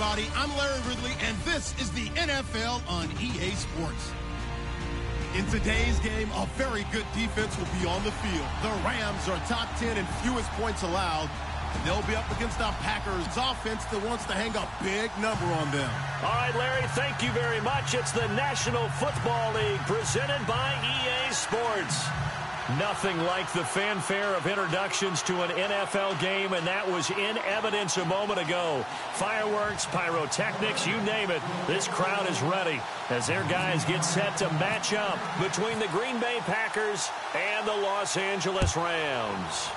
everybody. I'm Larry Ridley, and this is the NFL on EA Sports. In today's game, a very good defense will be on the field. The Rams are top 10 in fewest points allowed, and they'll be up against a Packers offense that wants to hang a big number on them. All right, Larry, thank you very much. It's the National Football League presented by EA Sports. Nothing like the fanfare of introductions to an NFL game, and that was in evidence a moment ago. Fireworks, pyrotechnics, you name it. This crowd is ready as their guys get set to match up between the Green Bay Packers and the Los Angeles Rams.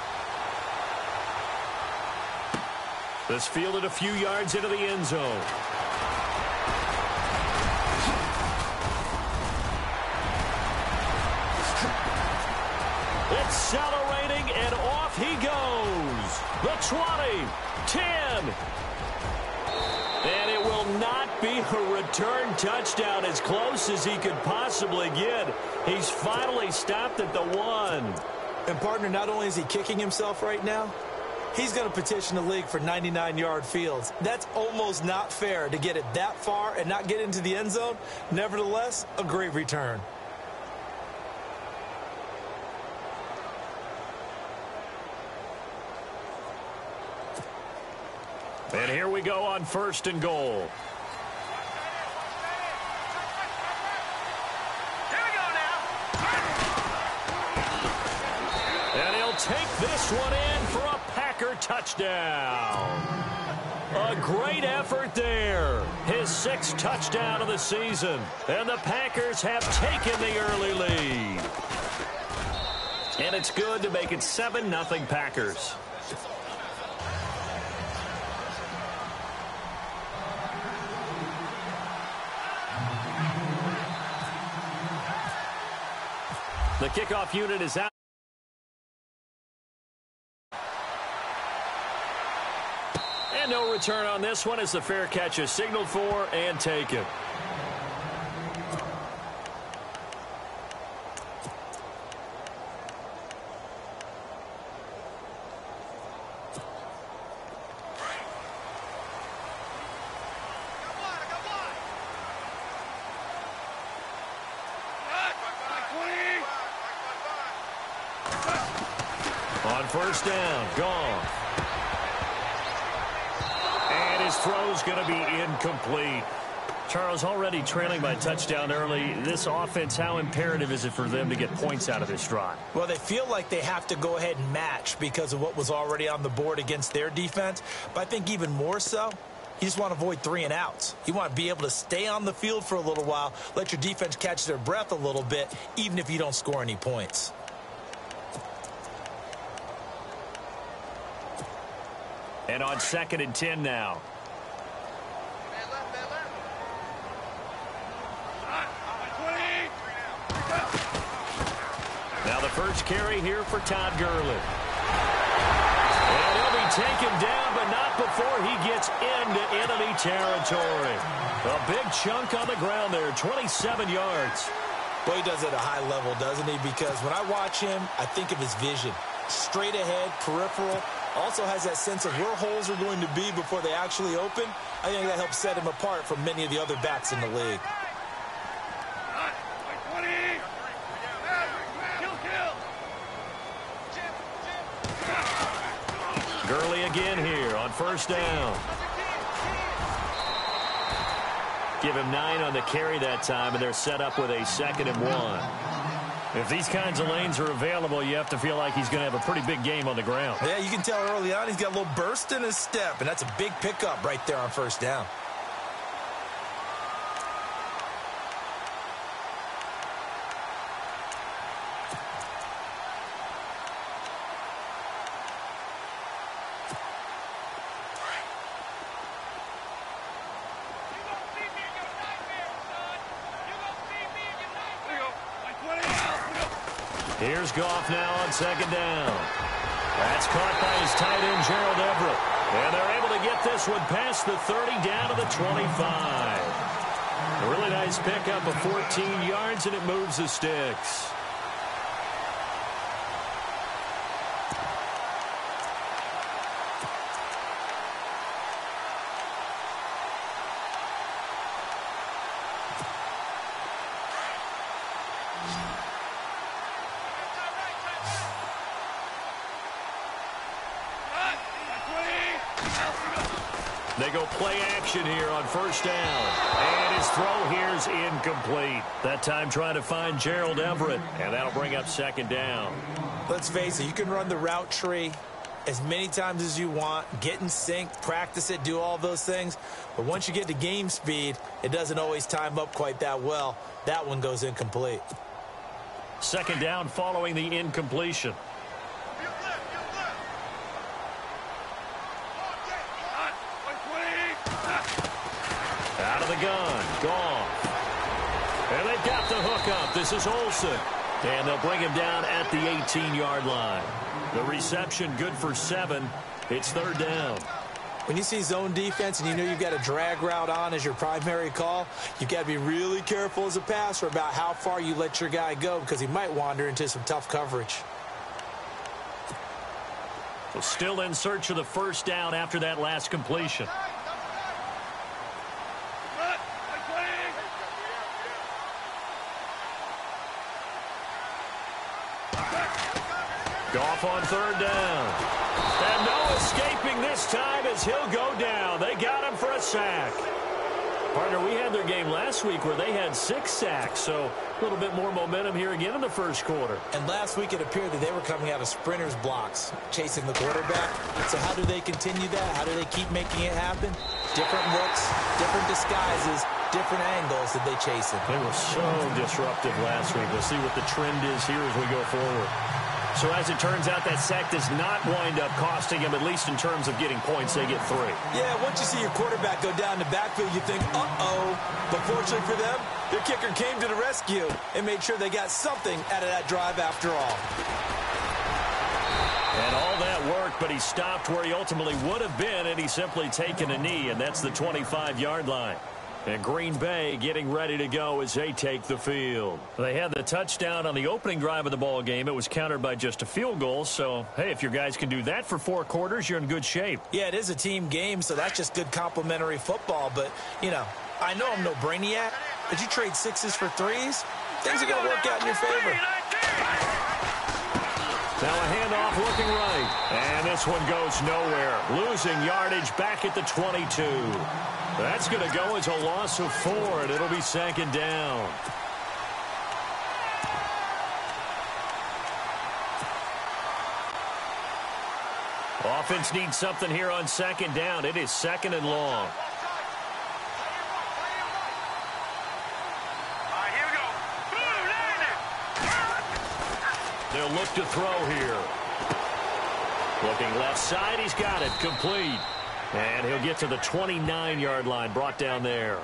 This fielded a few yards into the end zone. Accelerating, and off he goes. The 20, 10. And it will not be a return touchdown, as close as he could possibly get. He's finally stopped at the 1. And, partner, not only is he kicking himself right now, he's going to petition the league for 99-yard fields. That's almost not fair to get it that far and not get into the end zone. Nevertheless, a great return. And here we go on 1st and goal. Here we go now. And he'll take this one in for a Packer touchdown. A great effort there. His 6th touchdown of the season. And the Packers have taken the early lead. And it's good to make it 7-0 Packers. The kickoff unit is out. And no return on this one as the fair catch is signaled for and taken. On 1st down, gone. And his throw's going to be incomplete. Charles, already trailing by touchdown early. This offense, how imperative is it for them to get points out of this drive? Well, they feel like they have to go ahead and match because of what was already on the board against their defense. But I think even more so, you just want to avoid 3 and outs. You want to be able to stay on the field for a little while, let your defense catch their breath a little bit, even if you don't score any points. And on 2nd and 10 now. Now the first carry here for Todd Gurley. And he'll be taken down, but not before he gets into enemy territory. A big chunk on the ground there, 27 yards. Well, he does it at a high level, doesn't he? Because when I watch him, I think of his vision. Straight ahead, peripheral. Also has that sense of where holes are going to be before they actually open. I think that helps set him apart from many of the other backs in the league. Gurley again here on 1st down. Give him 9 on the carry that time, and they're set up with a 2nd and 1. If these kinds of lanes are available, you have to feel like he's going to have a pretty big game on the ground. Yeah, you can tell early on he's got a little burst in his step, and that's a big pickup right there on 1st down. Here's Goff now on 2nd down. That's caught by his tight end, Gerald Everett. And they're able to get this one past the 30 down to the 25. A really nice pickup of 14 yards, and it moves the sticks. They go play action here on first down. And his throw here's incomplete. That time trying to find Gerald Everett. And that'll bring up second down. Let's face it, you can run the route tree as many times as you want, get in sync, practice it, do all those things. But once you get to game speed, it doesn't always time up quite that well. That one goes incomplete. Second down following the incompletion. Out of the gun, Goff. And they've got the hook up. This is Olsen. And they'll bring him down at the 18-yard line. The reception good for 7. It's third down. When you see zone defense and you know you've got a drag route on as your primary call, you've got to be really careful as a passer about how far you let your guy go because he might wander into some tough coverage. Well, still in search of the first down after that last completion. Goff on third down. And no escaping this time as he'll go down. They got him for a sack. Partner, we had their game last week where they had 6 sacks, so a little bit more momentum here again in the first quarter. And last week it appeared that they were coming out of sprinters blocks, chasing the quarterback. So how do they continue that? How do they keep making it happen? Different looks, different disguises, different angles that they chase it. They were so disruptive last week. We'll see what the trend is here as we go forward. So as it turns out, that sack does not wind up costing him, at least in terms of getting points. They get 3. Yeah, once you see your quarterback go down the backfield, you think, uh-oh. But fortunately for them, their kicker came to the rescue and made sure they got something out of that drive after all. And all that worked, but he stopped where he ultimately would have been, and he's simply taken a knee, and that's the 25-yard line. And Green Bay getting ready to go as they take the field. They had the touchdown on the opening drive of the ball game. It was countered by just a field goal. So, hey, if your guys can do that for 4 quarters, you're in good shape. Yeah, it is a team game, so that's just good complimentary football. But, you know, I know I'm no brainiac, but you trade 6s for 3s, things are going to work out in your favor. Now a handoff looking right. And this one goes nowhere. Losing yardage back at the 22. That's going to go as a loss of 4, and it'll be second down. Offense needs something here on second down. It is second and long. They'll look to throw here. Looking left side, he's got it. Complete. And he'll get to the 29-yard line, brought down there.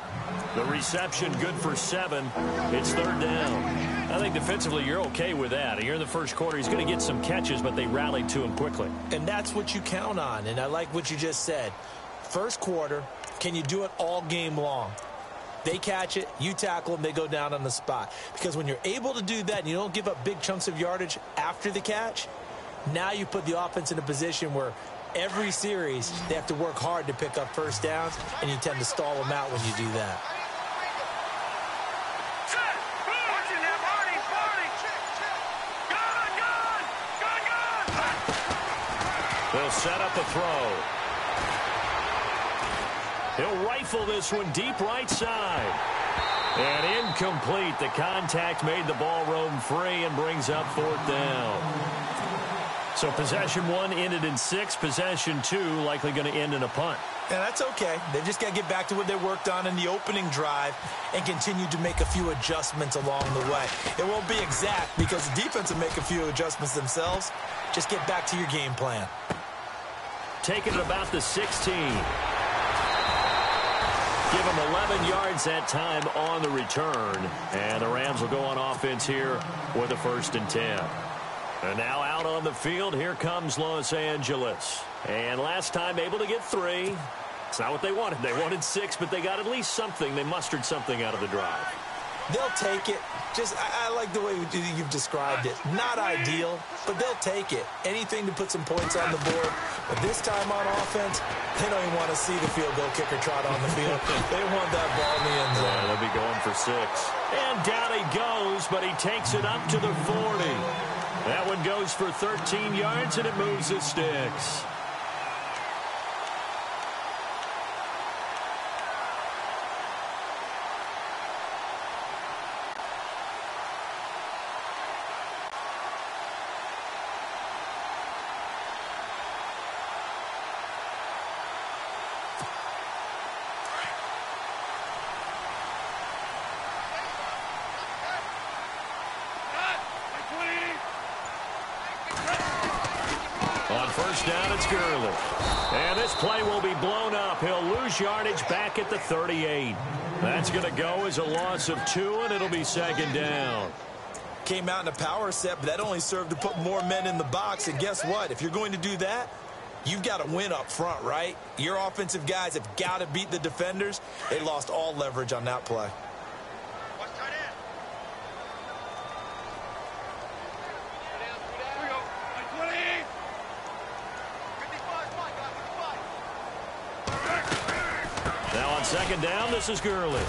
The reception good for 7. It's third down. I think defensively you're okay with that. Here in the first quarter, he's going to get some catches, but they rallied to him quickly. And that's what you count on, and I like what you just said. First quarter, can you do it all game long? They catch it, you tackle them, they go down on the spot. Because when you're able to do that and you don't give up big chunks of yardage after the catch, now you put the offense in a position where every series, they have to work hard to pick up first downs, and you tend to stall them out when you do that. They'll set up a throw. He'll rifle this one deep right side. And incomplete. The contact made the ball roam free and brings up 4th down. So possession 1 ended in 6. Possession 2 likely going to end in a punt. Yeah, that's okay. They've just got to get back to what they worked on in the opening drive and continue to make a few adjustments along the way. It won't be exact because the defense will make a few adjustments themselves. Just get back to your game plan. Taking it about the 16. Give him 11 yards that time on the return. And the Rams will go on offense here with a 1st and 10. And now out on the field, here comes Los Angeles. And last time able to get 3. It's not what they wanted. They wanted 6, but they got at least something. They mustered something out of the drive. They'll take it. I like the way you've described it. Not ideal, but they'll take it. Anything to put some points on the board. But this time on offense, they don't even want to see the field goal kicker trot on the field. They want that ball in the end zone. Yeah, they'll be going for 6. And down he goes, but he takes it up to the 40. That one goes for 13 yards, and it moves the sticks. On first down, it's Gurley. And this play will be blown up. He'll lose yardage back at the 38. That's going to go as a loss of 2, and it'll be second down. Came out in a power set, but that only served to put more men in the box. And guess what? If you're going to do that, you've got to win up front, right? Your offensive guys have got to beat the defenders. They lost all leverage on that play. Now on second down, this is Gurley.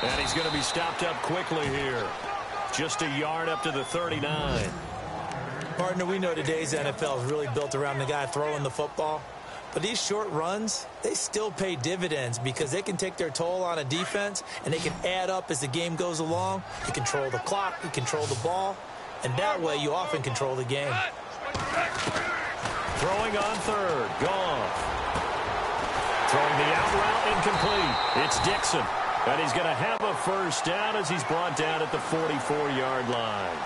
And he's going to be stopped up quickly here. Just a yard up to the 39. Partner, we know today's NFL is really built around the guy throwing the football. But these short runs, they still pay dividends because they can take their toll on a defense, and they can add up as the game goes along. You control the clock, you control the ball, and that way you often control the game. Throwing on third, Goff. Throwing the out route, incomplete. It's Dixon. And he's going to have a first down as he's brought down at the 44-yard line.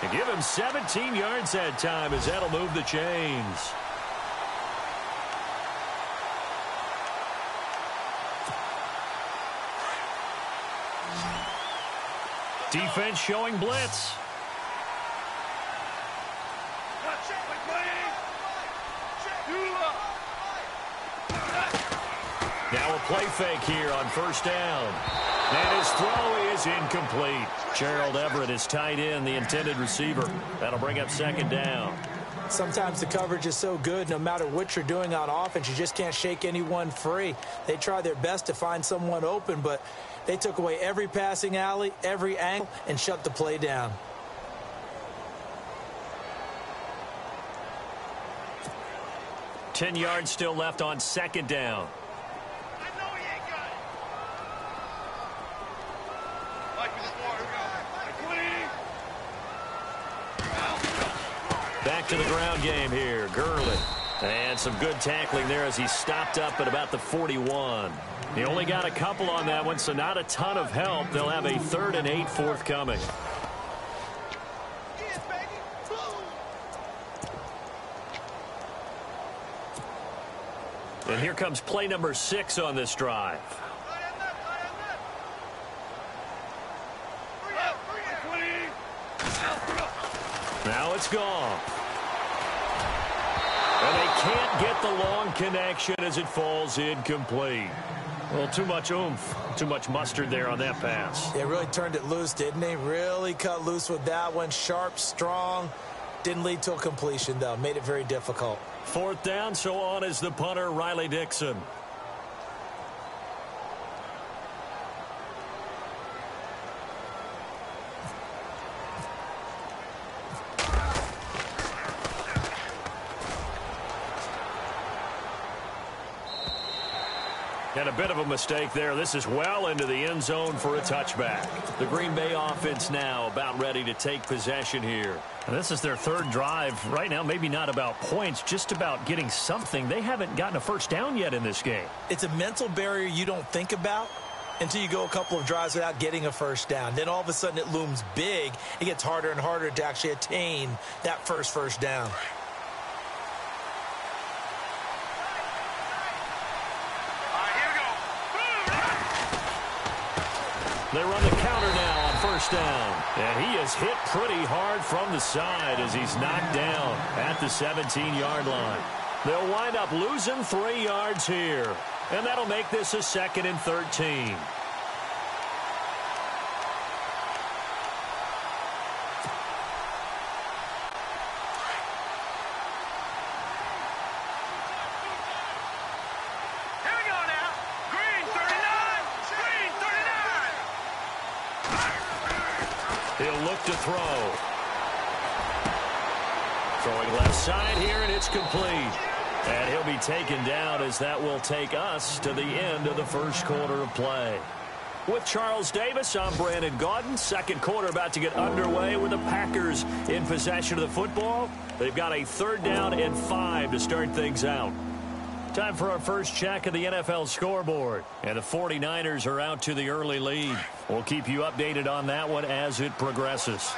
And give him 17 yards that time as that'll move the chains. Defense showing blitz. Now a play fake here on first down. And his throw is incomplete. Gerald Everett is tight end, the intended receiver. That'll bring up second down. Sometimes the coverage is so good, no matter what you're doing on offense, you just can't shake anyone free. They try their best to find someone open, but they took away every passing alley, every angle, and shut the play down. Yards still left on second down. Back to the ground game here. Gurley. And some good tackling there as he stopped up at about the 41. He only got a couple on that one, so not a ton of help. They'll have a 3rd and 8 forthcoming. And here comes play number 6 on this drive. Now it's gone. And they can't get the long connection as it falls incomplete. Well, too much oomph, too much mustard there on that pass. They really turned it loose, didn't they? Really cut loose with that one. Sharp, strong. Didn't lead to a completion, though. Made it very difficult. 4th down, so on is the punter, Riley Dixon. And a bit of a mistake there. This is well into the end zone for a touchback. The Green Bay offense now about ready to take possession here. And this is their 3rd drive. Right now, maybe not about points, just about getting something. They haven't gotten a first down yet in this game. It's a mental barrier you don't think about until you go a couple of drives without getting a first down. Then all of a sudden it looms big. It gets harder and harder to actually attain that first down. They run the counter now on first down. And he is hit pretty hard from the side as he's knocked down at the 17-yard line. They'll wind up losing 3 yards here. And that'll make this a 2nd and 13. He'll look to throw. Throwing left side here, and it's complete. And he'll be taken down as that will take us to the end of the first quarter of play. With Charles Davis, I'm Brandon Gaudin. Second quarter about to get underway with the Packers in possession of the football. They've got a 3rd down and 5 to start things out. Time for our first check of the NFL scoreboard. And the 49ers are out to the early lead. We'll keep you updated on that one as it progresses.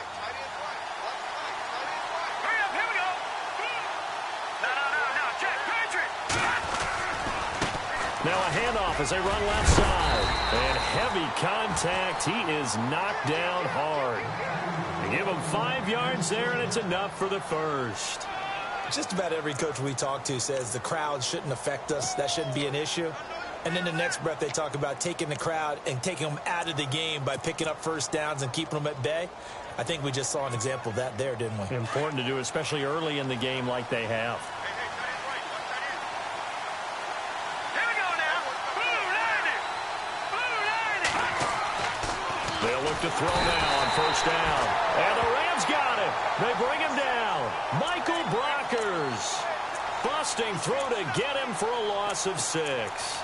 Now a handoff as they run left side. And heavy contact. He is knocked down hard. They give him 5 yards there, and it's enough for the first. Just about every coach we talk to says the crowd shouldn't affect us. That shouldn't be an issue. And in the next breath, they talk about taking the crowd and taking them out of the game by picking up first downs and keeping them at bay. I think we just saw an example of that there, didn't we? Important to do, especially early in the game like they have. They'll look to throw now on first down. And the Rams got it. They bring him down. Michael Brockers busting through to get him for a loss of 6.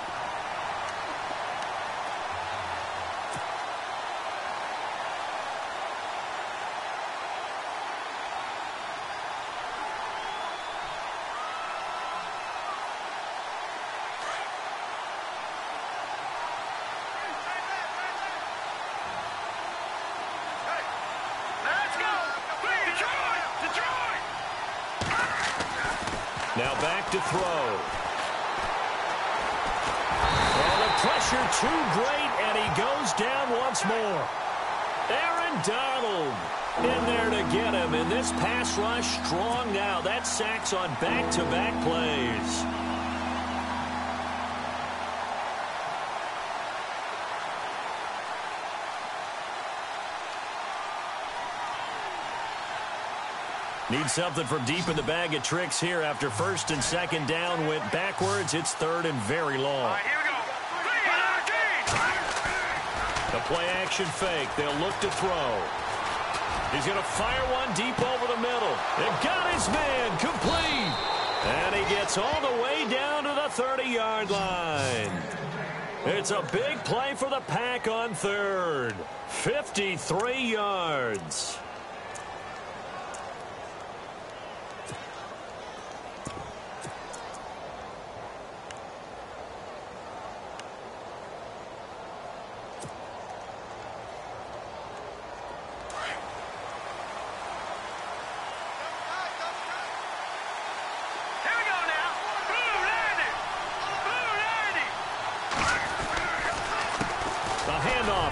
Now back to throw. Oh, the pressure too great, and he goes down once more. Aaron Donald in there to get him, and this pass rush strong now. That's sacks on back-to-back plays. Need something from deep in the bag of tricks here after first and second down went backwards. It's third and very long. All right, here we go. The play action fake. They'll look to throw. He's going to fire one deep over the middle. It got his man complete. And he gets all the way down to the 30-yard line. It's a big play for the Pack on third. 53 yards.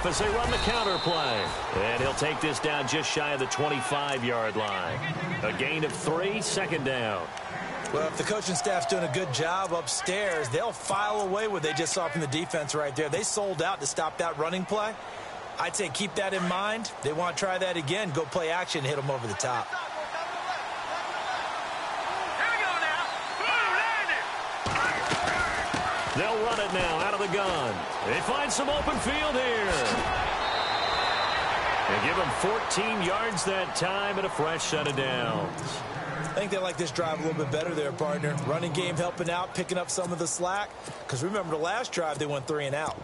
As they run the counter play. And he'll take this down just shy of the 25-yard line. A gain of 3, second down. Well, if the coaching staff's doing a good job upstairs, they'll file away what they just saw from the defense right there. They sold out to stop that running play. I'd say keep that in mind. They want to try that again. Go play action, hit them over the top. They'll run it now out of the gun. They find some open field here. They give him 14 yards that time and a fresh set of downs. I think they like this drive a little bit better there, partner. Running game helping out, picking up some of the slack. Because remember the last drive, they went 3 and out.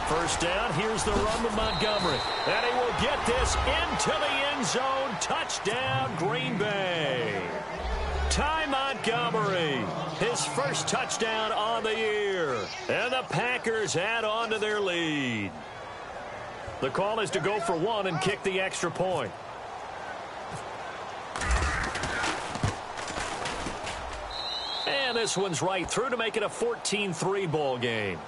First down, here's the run with Montgomery. And he will get this into the end zone. Touchdown, Green Bay. Ty Montgomery, his first touchdown on the year. And the Packers add on to their lead. The call is to go for 1 and kick the extra point. And this one's right through to make it a 14-3 ball game.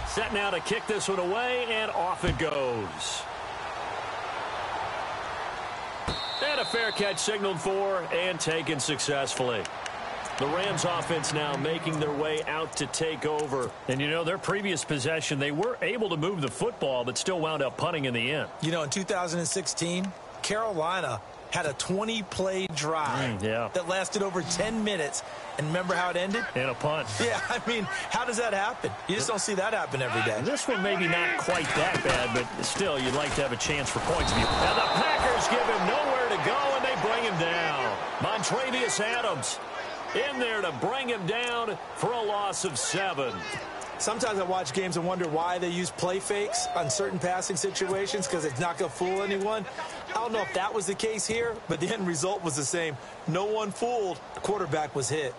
Set now to kick this one away, and off it goes. And a fair catch signaled for and taken successfully. The Rams offense now making their way out to take over. And, you know, their previous possession, they were able to move the football, but still wound up punting in the end. You know, in 2016, Carolina had a 20-play drive that lasted over 10 minutes. And remember how it ended? And a punt. Yeah, I mean, how does that happen? You just don't see that happen every day. This one maybe not quite that bad, but still, you'd like to have a chance for points. And the Packers give him nowhere to go, and they bring him down. Montravius Adams in there to bring him down for a loss of 7. Sometimes I watch games and wonder why they use play fakes on certain passing situations because it's not going to fool anyone. I don't know if that was the case here, but the end result was the same. No one fooled. The quarterback was hit.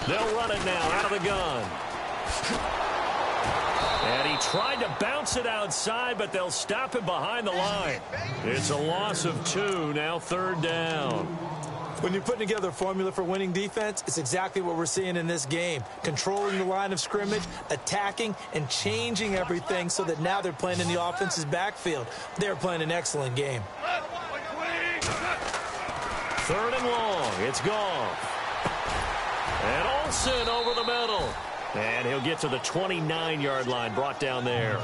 They'll run it now out of the gun. And he tried to bounce it outside, but they'll stop him behind the line. It's a loss of 2, now 3rd down. When you're putting together a formula for winning defense, it's exactly what we're seeing in this game. Controlling the line of scrimmage, attacking, and changing everything so that now they're playing in the offense's backfield. They're playing an excellent game. 3rd and long. It's Goff. And Olsen over the middle. And he'll get to the 29-yard line, brought down there.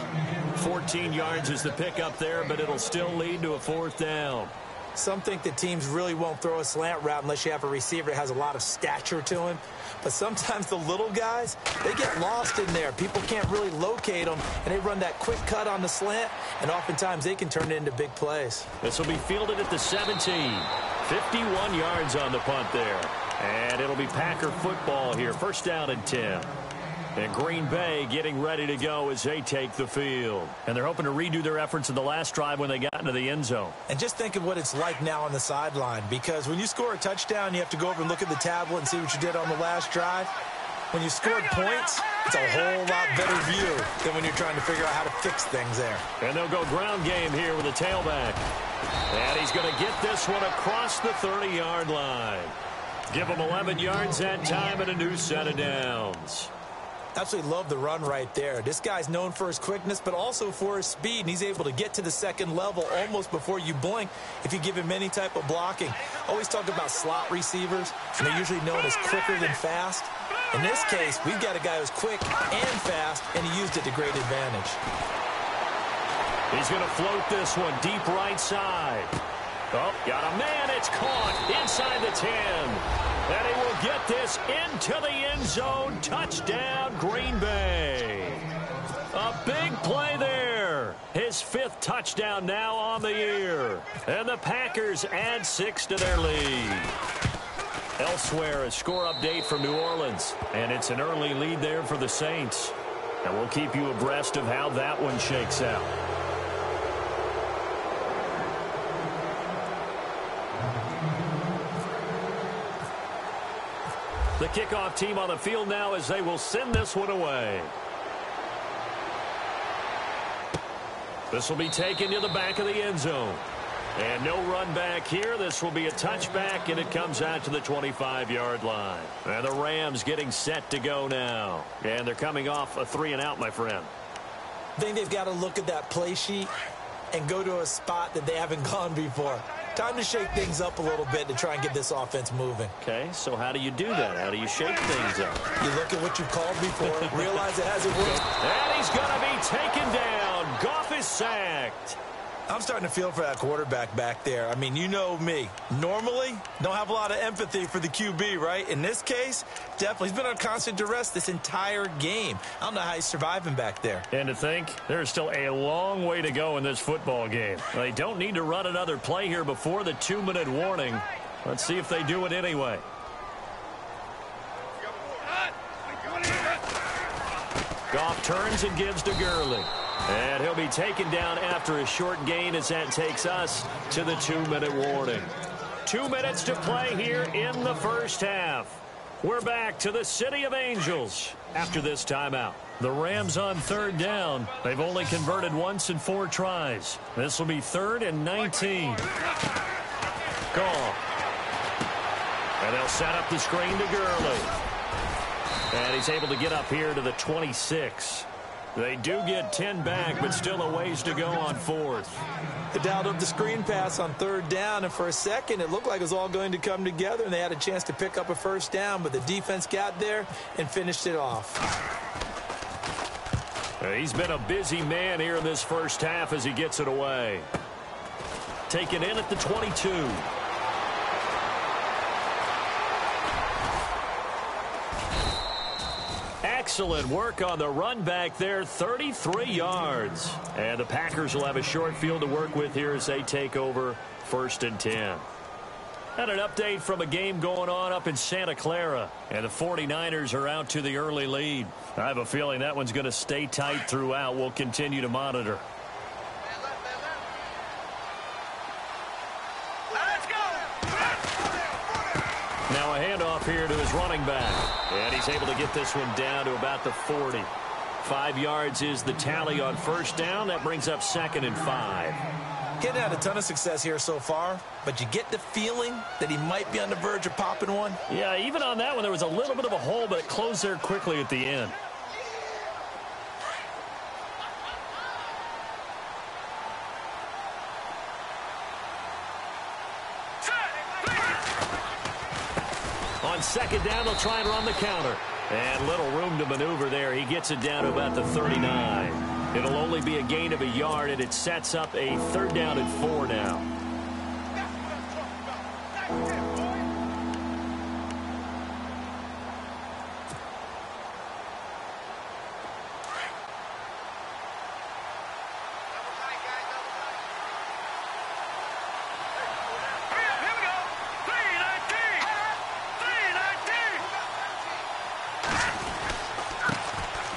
14 yards is the pickup there, but it'll still lead to a 4th down. Some think that teams really won't throw a slant route unless you have a receiver that has a lot of stature to him. But sometimes the little guys, they get lost in there. People can't really locate them, and they run that quick cut on the slant, and oftentimes they can turn it into big plays. This will be fielded at the 17. 51 yards on the punt there. And it'll be Packer football here. 1st down and 10. And Green Bay getting ready to go as they take the field. And they're hoping to redo their efforts in the last drive when they got into the end zone. And just think of what it's like now on the sideline, because when you score a touchdown, you have to go over and look at the tablet and see what you did on the last drive. When you scored points, it's a whole lot better view than when you're trying to figure out how to fix things there. And they'll go ground game here with a tailback. And he's going to get this one across the 30-yard line. Give him 11 yards that time and a new set of downs. Absolutely love the run right there. This guy's known for his quickness, but also for his speed, and he's able to get to the second level almost before you blink if you give him any type of blocking. Always talk about slot receivers, and they're usually known as quicker than fast. In this case, we've got a guy who's quick and fast, and he used it to great advantage. He's going to float this one deep right side. Oh, got a man. It's caught inside the 10. And he will get this into the end zone. Touchdown, Green Bay. A big play there. His 5th touchdown now on the year. And the Packers add 6 to their lead. Elsewhere, a score update from New Orleans. And it's an early lead there for the Saints. And we'll keep you abreast of how that one shakes out. The kickoff team on the field now as they will send this one away. This will be taken to the back of the end zone. And no run back here. This will be a touchback, and it comes out to the 25-yard line. And the Rams getting set to go now. And they're coming off a 3-and-out, my friend. I think they've got to look at that play sheet and go to a spot that they haven't gone before. Time to shake things up a little bit to try and get this offense moving. Okay, so how do you do that? How do you shake things up? You look at what you've called before, realize it hasn't worked. And he's going to be taken down. Goff is sacked. I'm starting to feel for that quarterback back there. I mean, you know me. Normally, don't have a lot of empathy for the QB, right? In this case, definitely. He's been on constant duress this entire game. I don't know how he's surviving back there. And to think, there's still a long way to go in this football game. They don't need to run another play here before the 2-minute warning. Let's see if they do it anyway. Goff turns and gives to Gurley. And he'll be taken down after a short gain as that takes us to the 2-minute warning. 2 minutes to play here in the first half. We're back to the City of Angels after this timeout. The Rams on 3rd down. They've only converted once in 4 tries. This will be 3rd and 19. Goff. And they'll set up the screen to Gurley. And he's able to get up here to the 26. They do get 10 back, but still a ways to go on 4th. They dialed up the screen pass on 3rd down, and for a second it looked like it was all going to come together, and they had a chance to pick up a 1st down, but the defense got there and finished it off. He's been a busy man here in this first half as he gets it away. Taken in at the 22. Excellent work on the run back there, 33 yards. And the Packers will have a short field to work with here as they take over 1st and 10. And an update from a game going on up in Santa Clara. And the 49ers are out to the early lead. I have a feeling that one's going to stay tight throughout. We'll continue to monitor. Now a handoff here to his running back. And he's able to get this one down to about the 40. 5 yards is the tally on 1st down. That brings up 2nd and 5. Getting had a ton of success here so far, but you get the feeling that he might be on the verge of popping one. Yeah, even on that one, there was a little bit of a hole, but it closed there quickly at the end. On 2nd down, they'll try and run the counter. And little room to maneuver there. He gets it down to about the 39. It'll only be a gain of a yard, and it sets up a 3rd down and 4 now.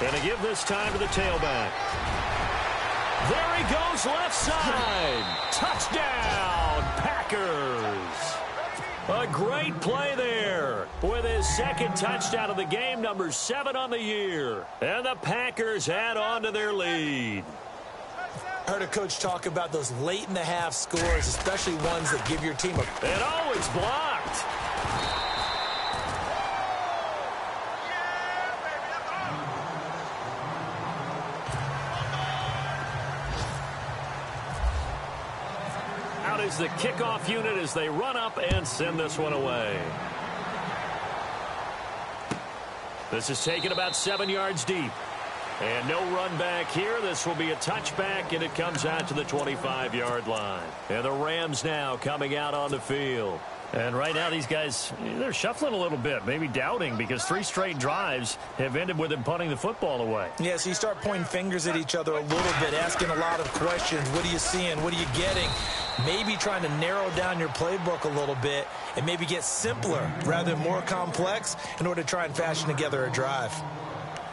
And to give this time to the tailback. There he goes, left side. Touchdown, Packers. A great play there with his 2nd touchdown of the game, number 7 on the year. And the Packers add on to their lead. I heard a coach talk about those late-in-the-half scores, especially ones that give your team a... And oh, it's blocked. Is the kickoff unit as they run up and send this one away. This is taken about 7 yards deep. And no run back here. This will be a touchback, and it comes out to the 25-yard line. And the Rams now coming out on the field. And right now these guys, they're shuffling a little bit, maybe doubting, because 3 straight drives have ended with them punting the football away. Yeah, so you start pointing fingers at each other a little bit, asking a lot of questions. What are you seeing? What are you getting? Maybe trying to narrow down your playbook a little bit and maybe get simpler rather than more complex in order to try and fashion together a drive.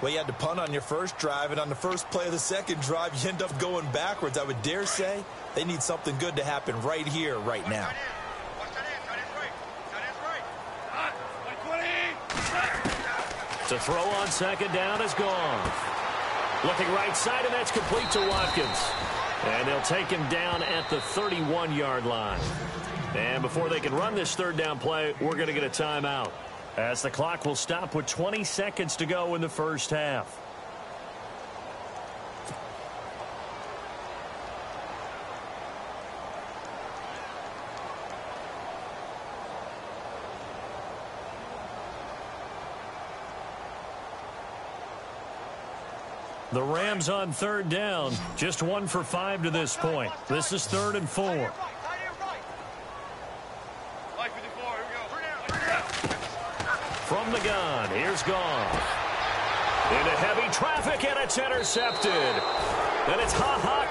Well, you had to punt on your first drive, and on the first play of the second drive, you end up going backwards. I would dare say they need something good to happen right here, right now. To throw on 2nd down is gone. Looking right side, and that's complete to Watkins. And they'll take him down at the 31-yard line. And before they can run this 3rd down play, we're going to get a timeout, as the clock will stop with 20 seconds to go in the 1st half. The Rams on 3rd down, just 1 for 5 to this point. This is 3rd and 4. From the gun, here's Goff. Into heavy traffic, and it's intercepted. And it's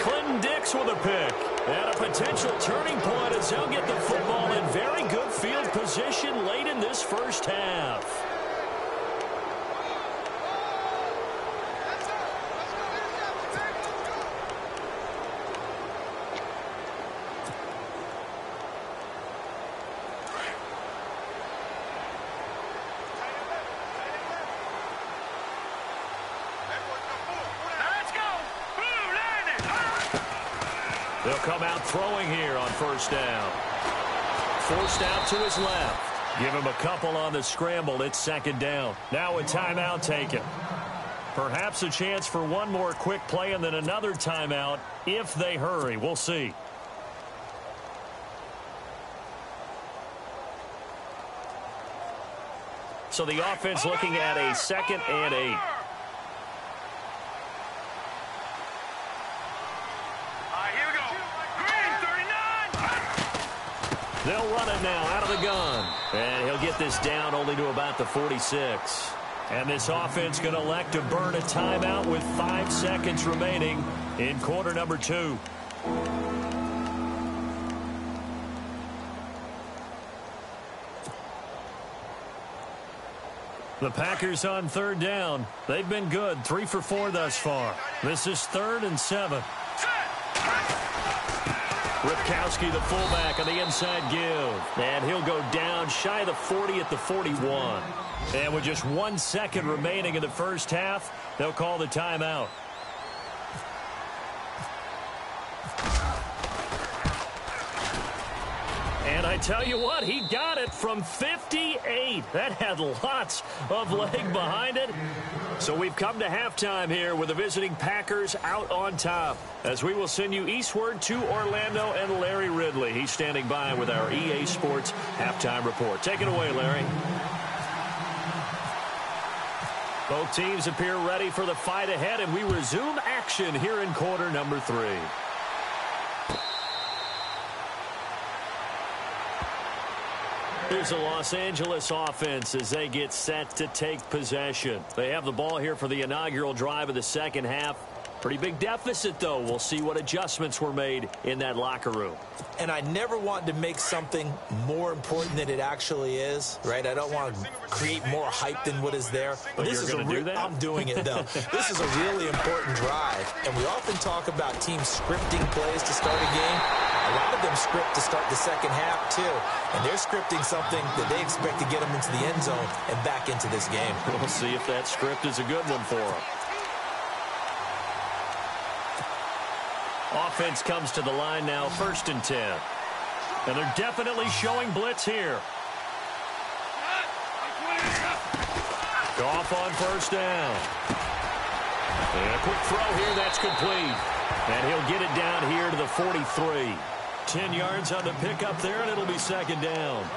Clinton Dix with a pick. And a potential turning point as they'll get the football in very good field position late in this 1st half. They'll come out throwing here on 1st down. Forced out to his left. Give him a couple on the scramble. It's 2nd down. Now a timeout taken. Perhaps a chance for one more quick play and then another timeout if they hurry. We'll see. So the offense looking at a 2nd and 8. They'll run it now out of the gun. And he'll get this down only to about the 46. And this offense going to elect to burn a timeout with 5 seconds remaining in quarter number 2. The Packers on third down. They've been good, 3 for 4 thus far. This is 3rd and 7. Ripkowski, the fullback, on the inside give. And he'll go down shy of the 40 at the 41. And with just 1 second remaining in the first half, they'll call the timeout. And I tell you what, he got it from 58. That had lots of leg behind it. So we've come to halftime here with the visiting Packers out on top. As we will send you eastward to Orlando and Larry Ridley. He's standing by with our EA Sports halftime report. Take it away, Larry. Both teams appear ready for the fight ahead, and we resume action here in quarter number 3. Here's the Los Angeles offense as they get set to take possession. They have the ball here for the inaugural drive of the second half. Pretty big deficit, though. We'll see what adjustments were made in that locker room. And I never want to make something more important than it actually is, right? I don't want to create more hype than what is there. But this is do that? I'm doing it, though. This is a really important drive. And we often talk about teams scripting plays to start a game. A lot of them script to start the second half, too. And they're scripting something that they expect to get them into the end zone and back into this game. We'll see if that script is a good one for them. Offense comes to the line now, 1st and 10. And they're definitely showing blitz here. Goff on 1st down. And a quick throw here, that's complete. And he'll get it down here to the 43. 10 yards on the pickup there, and it'll be 2nd down.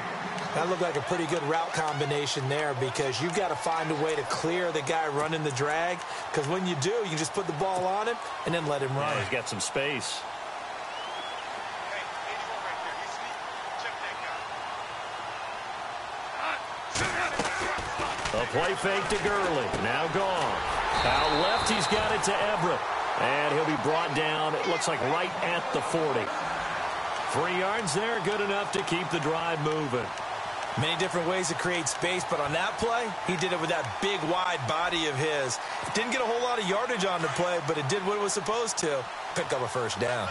That looked like a pretty good route combination there because you've got to find a way to clear the guy running the drag. Because when you do, you just put the ball on him and then let him run. Yeah, he's got some space. A play fake to Gurley. Now gone. Out left, he's got it to Everett. And he'll be brought down, it looks like right at the 40. 3 yards there, good enough to keep the drive moving. Many different ways to create space, but on that play, he did it with that big, wide body of his. Didn't get a whole lot of yardage on the play, but it did what it was supposed to. Pick up a 1st down.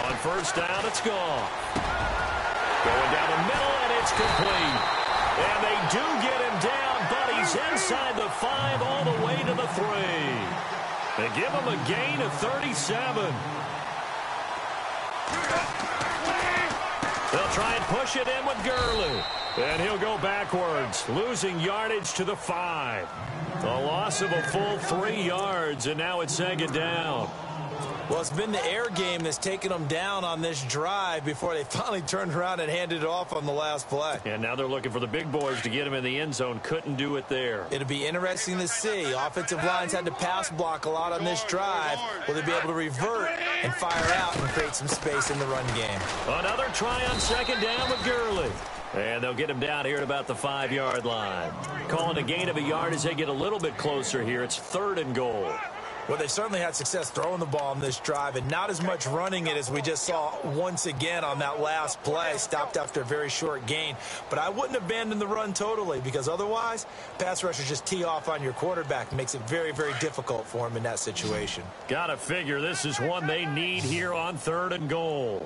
On 1st down, it's gone. Going down the middle, and it's complete. And they do get him down, but he's inside the 5 all the way to the 3. They give him a gain of 37. They'll try and push it in with Gurley. And he'll go backwards, losing yardage to the 5. A loss of a full 3 yards, and now it's 2nd down. Well, it's been the air game that's taken them down on this drive before they finally turned around and handed it off on the last play. And now they're looking for the big boys to get him in the end zone. Couldn't do it there. It'll be interesting to see. Offensive lines had to pass block a lot on this drive. Will they be able to revert and fire out and create some space in the run game? Another try on 2nd down with Gurley. And they'll get him down here at about the 5-yard line. Calling a gain of a yard as they get a little bit closer here. It's 3rd and goal. Well, they certainly had success throwing the ball on this drive and not as much running it as we just saw once again on that last play. Stopped after a very short gain. But I wouldn't abandon the run totally because otherwise, pass rushers just tee off on your quarterback. Makes it very, very difficult for him in that situation. Gotta figure this is one they need here on 3rd and goal.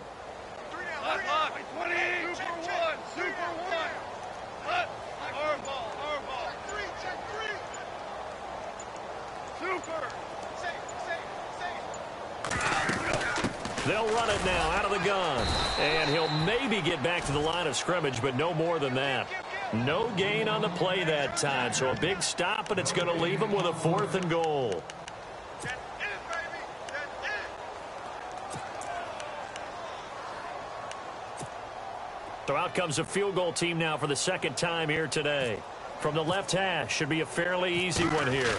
They'll run it now out of the gun. And he'll maybe get back to the line of scrimmage, but no more than that. No gain on the play that time. So a big stop, and it's going to leave him with a 4th and goal. So out comes a field goal team now for the 2nd time here today. From the left hash, should be a fairly easy one here.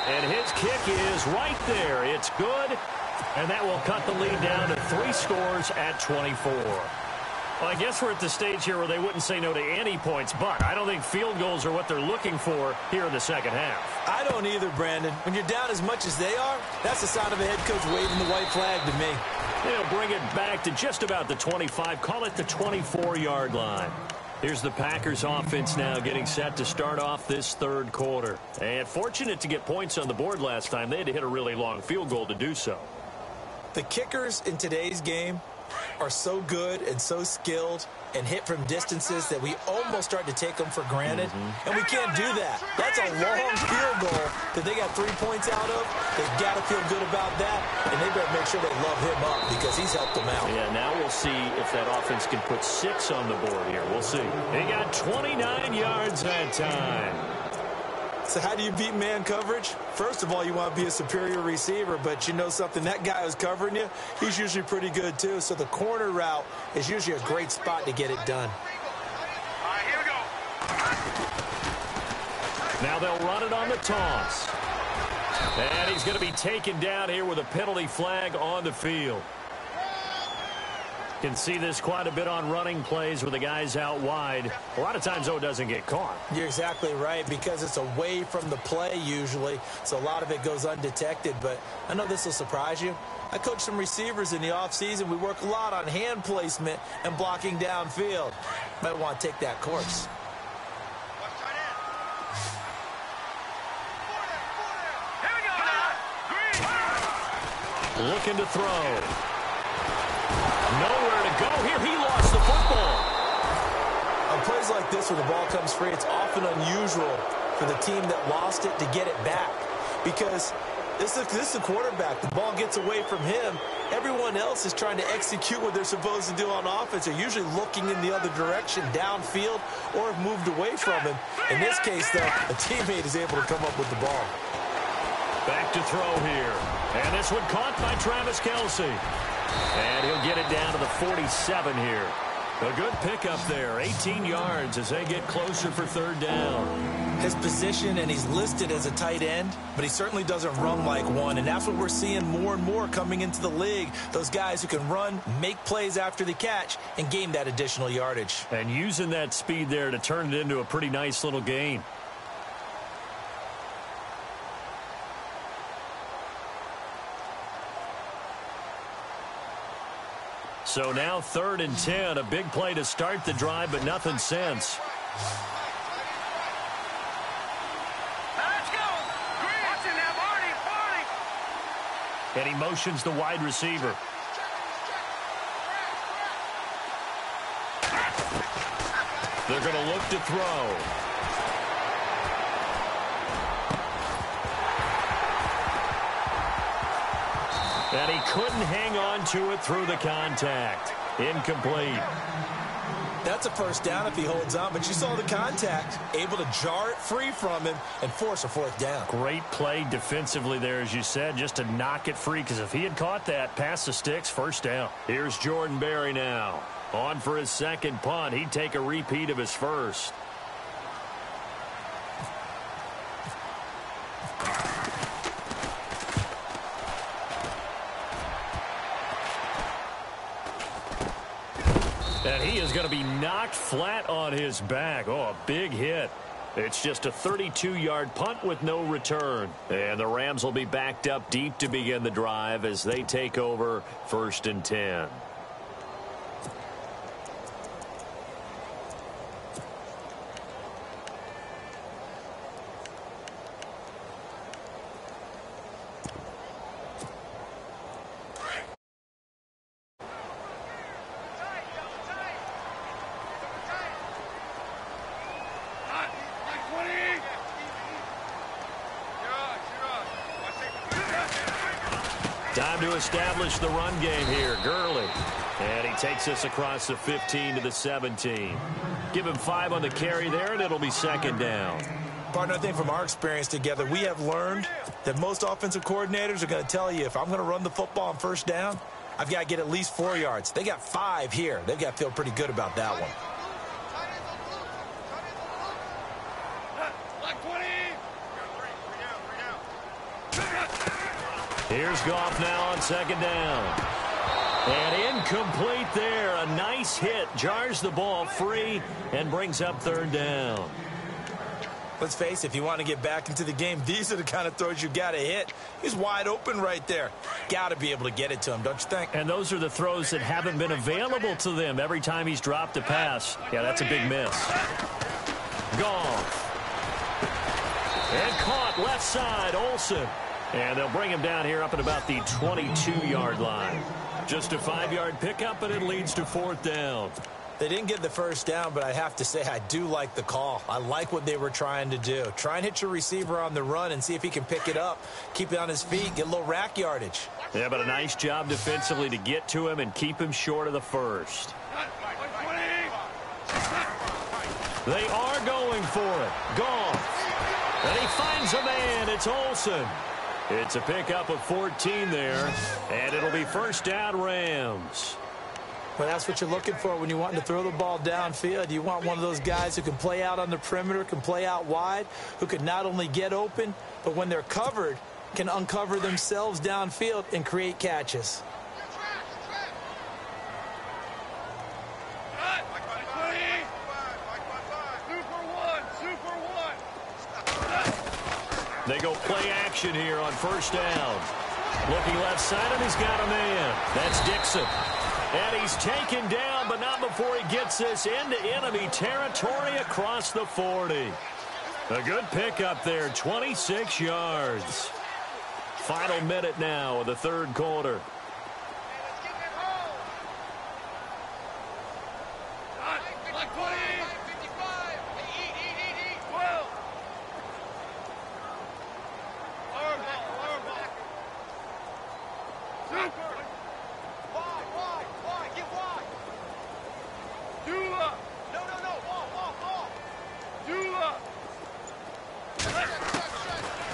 And his kick is right there. It's good. And that will cut the lead down to 3 scores at 24. Well, I guess we're at the stage here where they wouldn't say no to any points, but I don't think field goals are what they're looking for here in the second half. I don't either, Brandon. When you're down as much as they are, that's the sign of a head coach waving the white flag to me. They'll bring it back to just about the 25, call it the 24-yard line. Here's the Packers offense now getting set to start off this third quarter. And fortunate to get points on the board last time. They had to hit a really long field goal to do so. The kickers in today's game are so good and so skilled and hit from distances that we almost start to take them for granted. And we can't do that. That's a long field goal that they got 3 points out of. They've got to feel good about that, and they better make sure they love him up because he's helped them out. Yeah, now we'll see if that offense can put 6 on the board here. We'll see. They got 29 yards that time. So how do you beat man coverage? First of all, you want to be a superior receiver, but you know something, that guy who's covering you, he's usually pretty good too. So the corner route is usually a great spot to get it done. All right, here we go. Now they'll run it on the toss. And he's going to be taken down here with a penalty flag on the field. Can see this quite a bit on running plays where the guy's out wide. A lot of times, though, it doesn't get caught. You're exactly right, because it's away from the play usually, so a lot of it goes undetected. But I know this will surprise you. I coach some receivers in the offseason. We work a lot on hand placement and blocking downfield. Might want to take that course. Here we go now. Green. Looking to throw. Nowhere to go here. He lost the football. On plays like this where the ball comes free, it's often unusual for the team that lost it to get it back, because this is the quarterback. The ball gets away from him. Everyone else is trying to execute what they're supposed to do on offense. They're usually looking in the other direction, downfield, or have moved away from him. In this case, though, a teammate is able to come up with the ball. Back to throw here. And this one caught by Travis Kelce. And he'll get it down to the 47 here. A good pickup there. 18 yards as they get closer for third down. His position, and he's listed as a tight end, but he certainly doesn't run like one, and that's what we're seeing more and more coming into the league. Those guys who can run, make plays after the catch, and gain that additional yardage. And using that speed there to turn it into a pretty nice little gain. So now 3rd and 10, a big play to start the drive, but nothing since. Let's go. Green. Watch it now, Barney. And he motions the wide receiver. They're going to look to throw. And he couldn't hang on to it through the contact. Incomplete. That's a first down if he holds on, but you saw the contact, able to jar it free from him and force a 4th down. Great play defensively there, as you said, just to knock it free, because if he had caught that, past the sticks, first down. Here's Jordan Berry now. On for his second punt. He'd take a repeat of his first. And he is going to be knocked flat on his back. Oh, a big hit. It's just a 32-yard punt with no return. And the Rams will be backed up deep to begin the drive as they take over 1st and 10. Time to establish the run game here. Gurley. And he takes us across the 15 to the 17. Give him 5 on the carry there, and it'll be 2nd down. Partner, I think from our experience together, we have learned that most offensive coordinators are going to tell you, if I'm going to run the football on 1st down, I've got to get at least 4 yards. They got 5 here. They've got to feel pretty good about that one. Here's Goff now on second down. And incomplete there. A nice hit. Jars the ball free and brings up third down. Let's face it, if you want to get back into the game, these are the kind of throws you got to hit. He's wide open right there. Got to be able to get it to him, don't you think? And those are the throws that haven't been available to them every time he's dropped a pass. Yeah, that's a big miss. Goff. And caught left side, Olsen. And they'll bring him down here up at about the 22-yard line. Just a 5-yard pickup, and it leads to fourth down. They didn't get the first down, but I have to say I do like the call. I like what they were trying to do. Try and hit your receiver on the run and see if he can pick it up, keep it on his feet, get a little rack yardage. Yeah, but a nice job defensively to get to him and keep him short of the first. They are going for it. Goff. And he finds a man. It's Olsen. It's a pickup of 14 there, and it'll be first down Rams. Well, that's what you're looking for when you want to throw the ball downfield. You want one of those guys who can play out on the perimeter, can play out wide, who can not only get open, but when they're covered, can uncover themselves downfield and create catches. They go play action here on first down. Looking left side, and he's got a man. That's Dixon. And he's taken down, but not before he gets this into enemy territory across the 40. A good pickup there, 26 yards. Final minute now of the third quarter.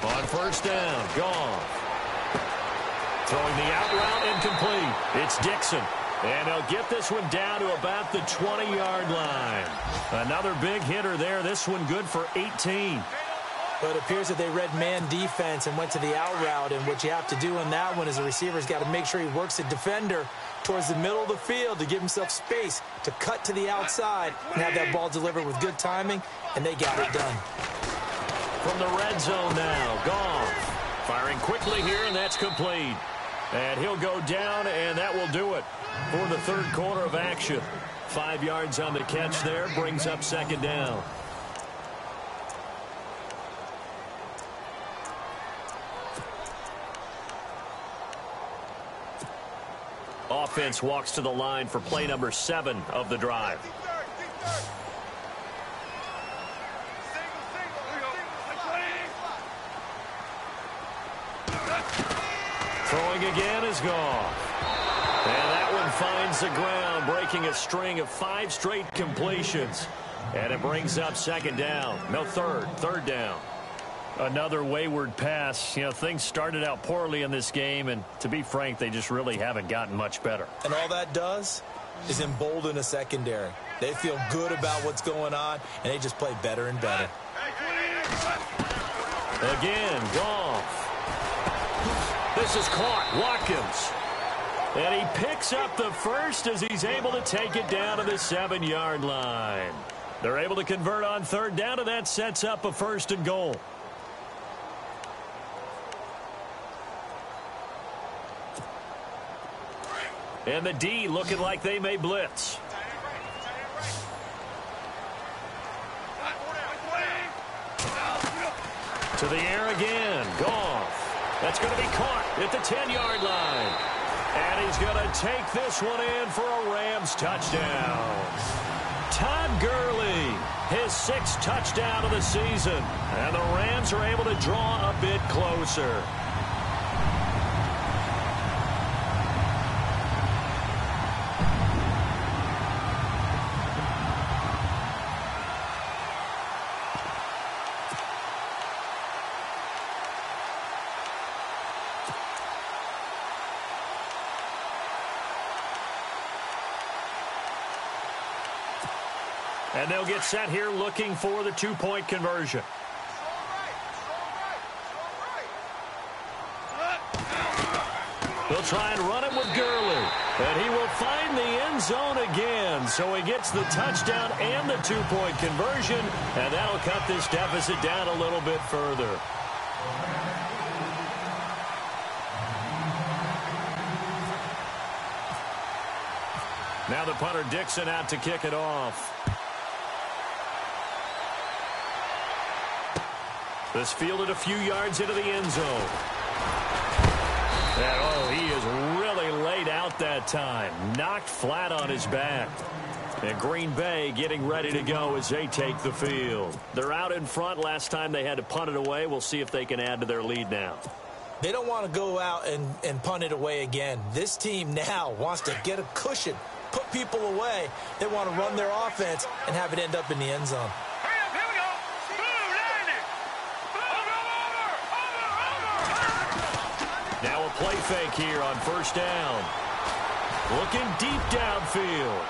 On first down, Goff. Throwing the out route incomplete. It's Dixon. And he'll get this one down to about the 20-yard line. Another big hitter there. This one good for 18. But it appears that they read man defense and went to the out route. And what you have to do in that one is the receiver's got to make sure he works the defender towards the middle of the field to give himself space to cut to the outside and have that ball delivered with good timing. And they got it done. From the red zone now, Goff firing quickly here, and that's complete. And he'll go down, and that will do it for the third quarter of action. 5 yards on the catch there, brings up second down. Offense walks to the line for play number 7 of the drive. Throwing again is Goff. And that one finds the ground, breaking a string of 5 straight completions. And it brings up second down. No, third down. Another wayward pass. You know, things started out poorly in this game, and to be frank, they just really haven't gotten much better. And all that does is embolden a secondary. They feel good about what's going on, and they just play better and better. Again, Goff. This is caught. Watkins. And he picks up the first as he's able to take it down to the 7-yard line. They're able to convert on third down, and that sets up a first and goal. And the D looking like they may blitz. To the air again. Goff. That's going to be caught at the 10-yard line. And he's going to take this one in for a Rams touchdown. Todd Gurley, his 6th touchdown of the season. And the Rams are able to draw a bit closer. And they'll get set here looking for the 2-point conversion. They'll try and run it with Gurley. And he will find the end zone again. So he gets the touchdown and the two-point conversion. And that'll cut this deficit down a little bit further. Now the punter Dixon out to kick it off. This fielded a few yards into the end zone. And, oh, he is really laid out that time. Knocked flat on his back. And Green Bay getting ready to go as they take the field. They're out in front. Last time they had to punt it away. We'll see if they can add to their lead now. They don't want to go out and punt it away again. This team now wants to get a cushion, put people away. They want to run their offense and have it end up in the end zone. Now a play fake here on first down. Looking deep downfield.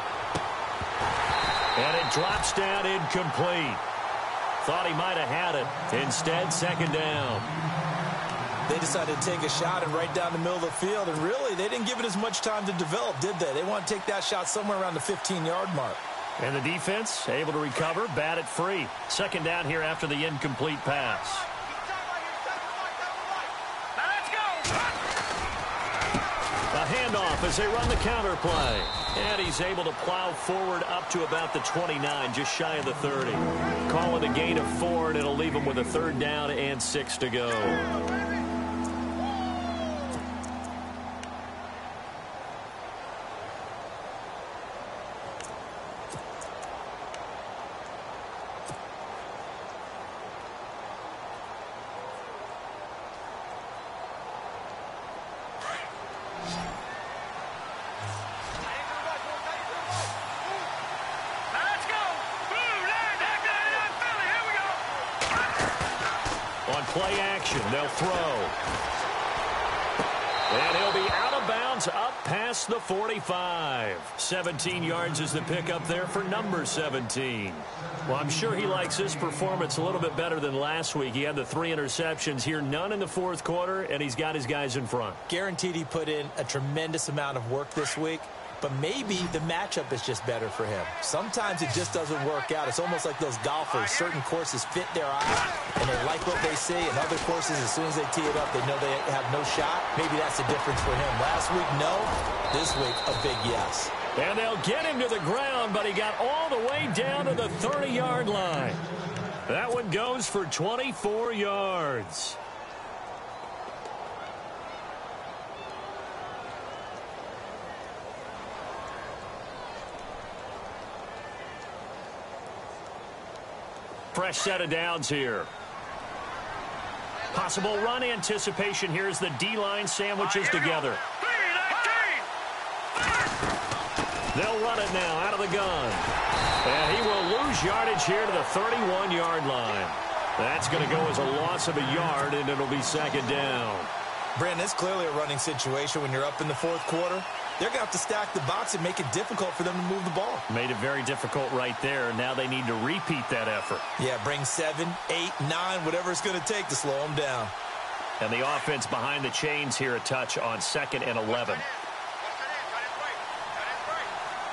And it drops down incomplete. Thought he might have had it. Instead, second down. They decided to take a shot and right down the middle of the field. And really, they didn't give it as much time to develop, did they? They want to take that shot somewhere around the 15-yard mark. And the defense able to recover, bat it free. Second down here after the incomplete pass. A handoff as they run the counter play. And he's able to plow forward up to about the 29, just shy of the 30. Call it a gain of 4, and it'll leave him with a third down and 6 to go. Play action. They'll throw. And he'll be out of bounds up past the 45. 17 yards is the pickup there for number 17. Well, I'm sure he likes his performance a little bit better than last week. He had the 3 interceptions here, none in the fourth quarter, and he's got his guys in front. Guaranteed he put in a tremendous amount of work this week. But maybe the matchup is just better for him. Sometimes it just doesn't work out. It's almost like those golfers. Certain courses fit their eye, and they like what they see. And other courses, as soon as they tee it up, they know they have no shot. Maybe that's the difference for him. Last week, no. This week, a big yes. And they'll get him to the ground, but he got all the way down to the 30-yard line. That one goes for 24 yards. Fresh set of downs here. Possible run anticipation here as the D-line sandwiches together. They'll run it now out of the gun. And he will lose yardage here to the 31-yard line. That's going to go as a loss of a yard, and it'll be second down. Brandon, it's clearly a running situation when you're up in the fourth quarter. They're going to have to stack the box and make it difficult for them to move the ball. Made it very difficult right there. Now they need to repeat that effort. Yeah, bring 7, 8, 9, whatever it's going to take to slow them down. And the offense behind the chains here a touch on 2nd and 11.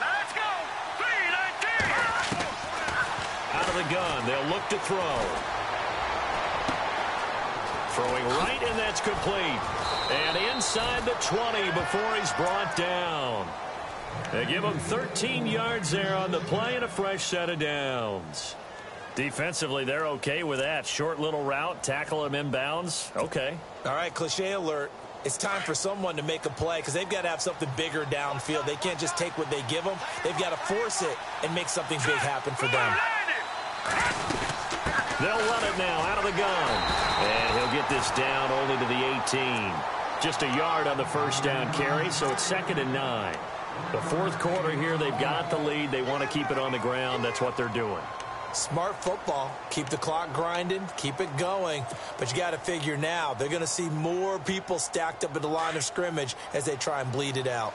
Let's go. 3-19. Out of the gun. They'll look to throw. Throwing right, and that's complete. And inside the 20 before he's brought down. They give him 13 yards there on the play and a fresh set of downs. Defensively, they're okay with that. Short little route, tackle him inbounds. Okay. All right, cliche alert. It's time for someone to make a play because they've got to have something bigger downfield. They can't just take what they give them. They've got to force it and make something big happen for them. They'll run it now out of the gun. And he'll get this down only to the 18. Just a yard on the first down carry, so it's 2nd and 9. The fourth quarter here, they've got the lead. They want to keep it on the ground. That's what they're doing. Smart football. Keep the clock grinding. Keep it going. But you got to figure now, they're going to see more people stacked up at the line of scrimmage as they try and bleed it out.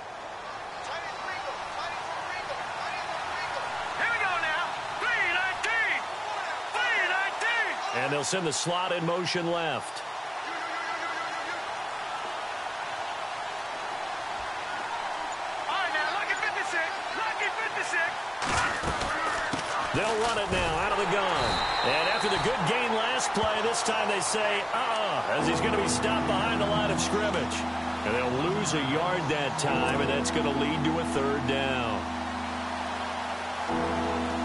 Here we go now. 3-19. 3-19. And they'll send the slot in motion left. They'll run it now out of the gun. And after the good gain last play, this time they say, as he's going to be stopped behind the line of scrimmage. And they'll lose a yard that time, and that's going to lead to a third down.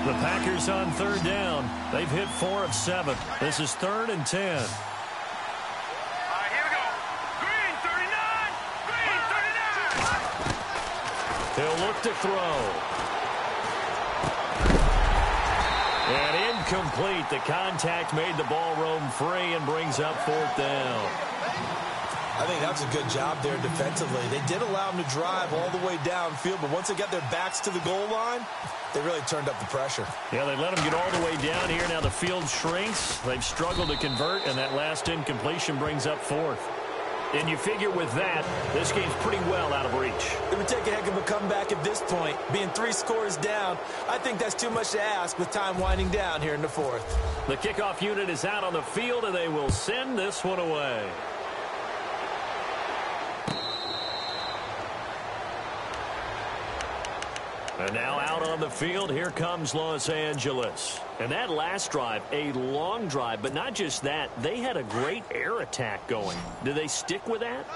The Packers on third down. They've hit 4 of 7. This is 3rd and 10. All right, here we go. Green, 39. Green, 39. He'll look to throw. And incomplete. The contact made the ball roam free and brings up 4th down. I think that's a good job there defensively. They did allow them to drive all the way downfield, but once they got their backs to the goal line, they really turned up the pressure. Yeah, they let them get all the way down here. Now the field shrinks. They've struggled to convert, and that last incompletion brings up 4th. And you figure with that, this game's pretty well out of reach. It would take a heck of a comeback at this point. Being 3 scores down, I think that's too much to ask with time winding down here in the 4th. The kickoff unit is out on the field, and they will send this one away. And now out on the field, here comes Los Angeles. And that last drive, a long drive, but not just that, they had a great air attack going. Do they stick with that?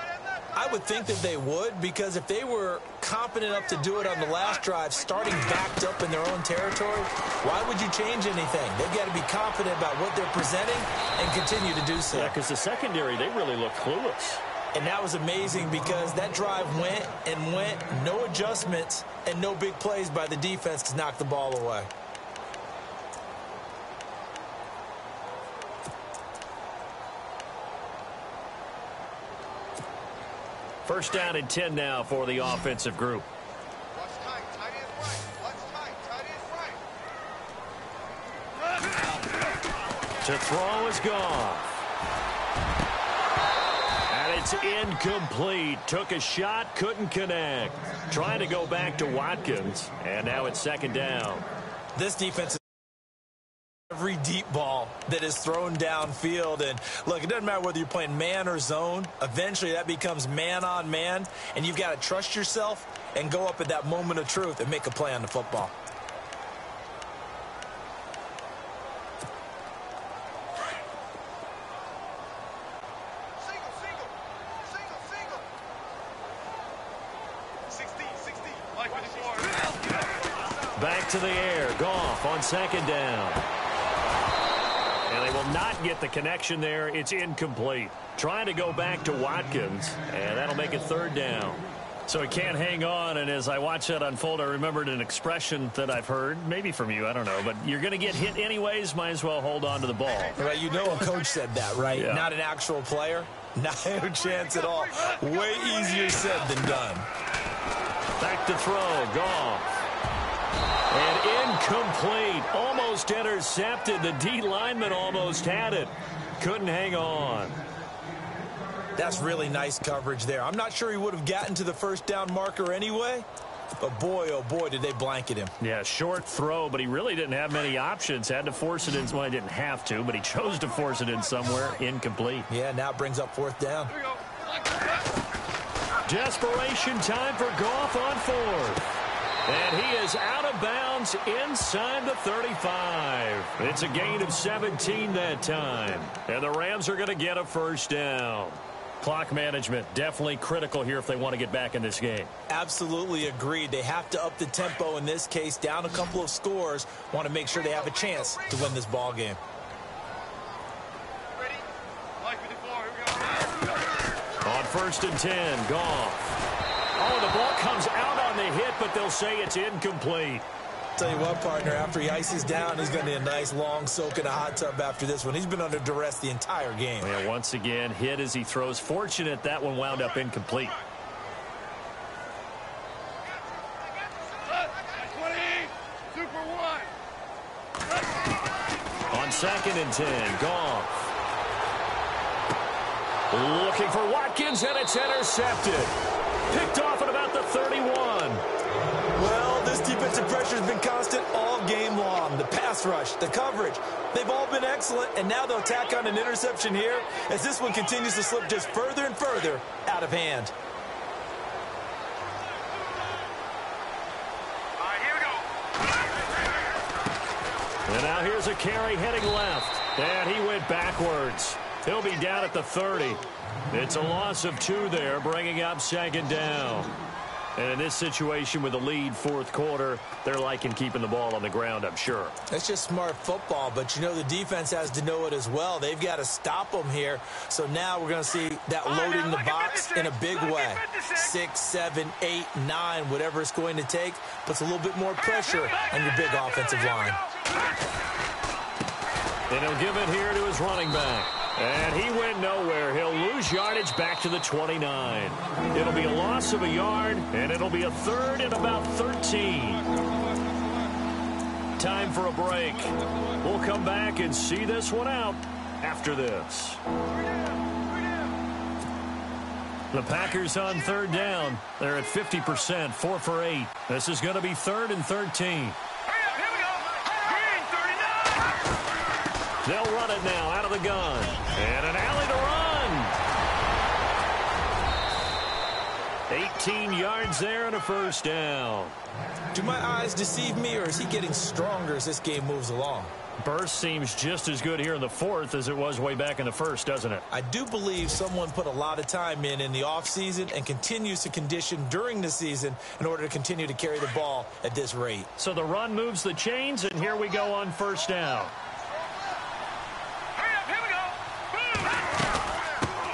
I would think that they would, because if they were competent enough to do it on the last drive, starting backed up in their own territory, why would you change anything? They've got to be confident about what they're presenting and continue to do so. Yeah, because the secondary, they really look clueless. And that was amazing because that drive went and went, no adjustments, and no big plays by the defense to knock the ball away. First down and 10 now for the offensive group. Watch tight. Tight end right. Watch tight. Tight end right. To throw is gone. And it's incomplete. Took a shot, couldn't connect. Trying to go back to Watkins. And now it's 2nd down. This defense is every deep ball that is thrown downfield. And look, it doesn't matter whether you're playing man or zone. Eventually that becomes man on man. And you've got to trust yourself and go up at that moment of truth and make a play on the football. Back to the air. Goff on 2nd down. And they will not get the connection there. It's incomplete. Trying to go back to Watkins, and that'll make it 3rd down. So he can't hang on, and as I watch that unfold, I remembered an expression that I've heard, maybe from you, I don't know, but you're going to get hit anyways, might as well hold on to the ball. Right, you know a coach said that, right? Yeah. Not an actual player. Not a chance at all. Way easier said than done. Back to throw. Goff. And incomplete. Almost intercepted. The D lineman almost had it. Couldn't hang on. That's really nice coverage there. I'm not sure he would have gotten to the 1st down marker anyway, but boy, oh boy, did they blanket him. Yeah, short throw, but he really didn't have many options. Had to force it in. Well, he didn't have to, but he chose to force it in somewhere. Incomplete. Yeah, now it brings up 4th down. Desperation time for Goff on 4th. And he is out of bounds inside the 35. It's a gain of 17 that time. And the Rams are going to get a 1st down. Clock management definitely critical here if they want to get back in this game. Absolutely agreed. They have to up the tempo in this case, down a couple of scores. Want to make sure they have a chance to win this ball game. Ready? Like 54. Here we go. On 1st and 10, Goff. Oh, the ball comes out on the hit, but they'll say it's incomplete. Tell you what, partner, after he ices down, he's going to need a nice long soak in a hot tub after this one. He's been under duress the entire game. Yeah, once again, hit as he throws. Fortunate that one wound up incomplete. 20. 2 for 1. On 2nd and 10, Goff. Looking for Watkins, and it's intercepted. Picked off at about the 31. Well, this defensive pressure has been constant all game long. The pass rush, the coverage, they've all been excellent, and now they'll tack on an interception here as this one continues to slip just further and further out of hand. All right, here we go. And now here's a carry heading left. And he went backwards. He'll be down at the 30. It's a loss of 2 there, bringing up second down. And in this situation with the lead fourth quarter, they're liking keeping the ball on the ground, I'm sure. That's just smart football, but you know the defense has to know it as well. They've got to stop them here. So now we're going to see that loading the box in a big way. 6, 7, 8, 9, whatever it's going to take, puts a little bit more pressure on your big offensive line. And he'll give it here to his running back. And he went nowhere. He'll lose yardage back to the 29. It'll be a loss of a yard, and it'll be a third and about 13. Time for a break. We'll come back and see this one out after this. The Packers on third down. They're at 50%, 4 for 8. This is going to be 3rd and 13. They'll run it now out of the gun. And an alley to run. 18 yards there and a first down. Do my eyes deceive me, or is he getting stronger as this game moves along? Burst seems just as good here in the fourth as it was way back in the first, doesn't it? I do believe someone put a lot of time in the offseason and continues to condition during the season in order to continue to carry the ball at this rate. So the run moves the chains, and here we go on first down.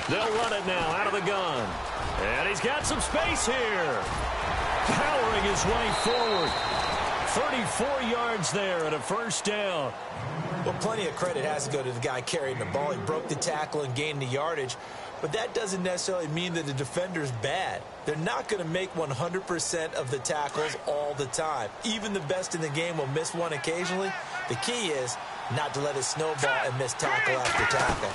They'll run it now out of the gun. And he's got some space here. Powering his way forward. 34 yards there at a first down. Well, plenty of credit has to go to the guy carrying the ball. He broke the tackle and gained the yardage. But that doesn't necessarily mean that the defender's bad. They're not going to make 100% of the tackles all the time. Even the best in the game will miss one occasionally. The key is not to let it snowball and miss tackle after tackle.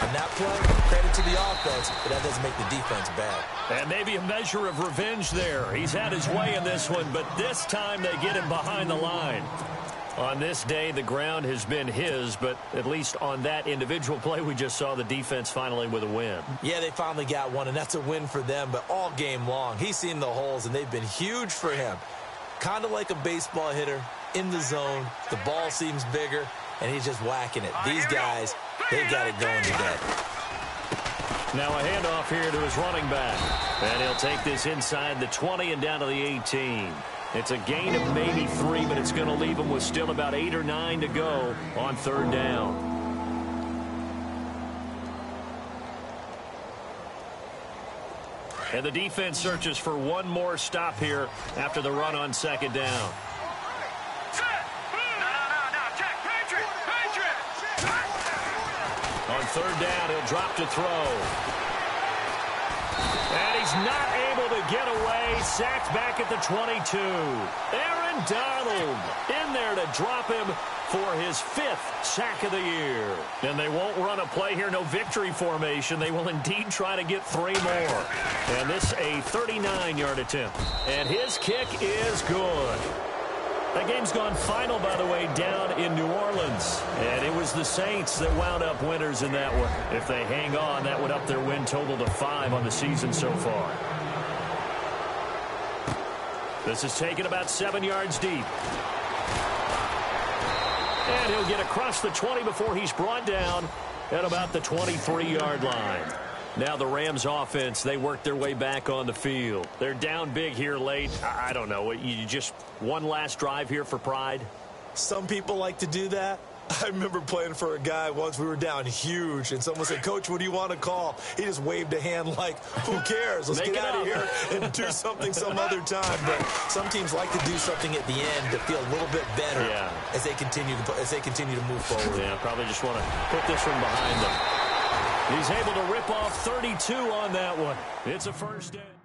On that play, credit to the offense, but that doesn't make the defense bad. And maybe a measure of revenge there. He's had his way in this one, but this time they get him behind the line. On this day, the ground has been his, but at least on that individual play, we just saw the defense finally with a win. Yeah, they finally got one, and that's a win for them, but all game long, he's seen the holes, and they've been huge for him. Kind of like a baseball hitter in the zone. The ball seems bigger, and he's just whacking it. These guys, they got it going today. Now a handoff here to his running back. And he'll take this inside the 20 and down to the 18. It's a gain of maybe 3, but it's going to leave him with still about 8 or 9 to go on third down. And the defense searches for one more stop here after the run on second down. On third down, he'll drop to throw. And he's not able to get away. Sacked back at the 22. Aaron Donald in there to drop him for his 5th sack of the year. And they won't run a play here, no victory formation. They will indeed try to get 3 more. And this a 39-yard attempt. And his kick is good. That game's gone final, by the way, down in New Orleans. And it was the Saints that wound up winners in that one. If they hang on, that would up their win total to 5 on the season so far. This is taken about 7 yards deep. And he'll get across the 20 before he's brought down at about the 23-yard line. Now the Rams offense, they work their way back on the field. They're down big here late. I don't know. You just one last drive here for pride? Some people like to do that. I remember playing for a guy once. We were down huge, and someone said, "Coach, what do you want to call?" He just waved a hand like, who cares? Let's get out of here and do something some other time. But some teams like to do something at the end to feel a little bit better as they continue to move forward. Yeah, probably just want to put this one behind them. He's able to rip off 32 on that one. It's a first down.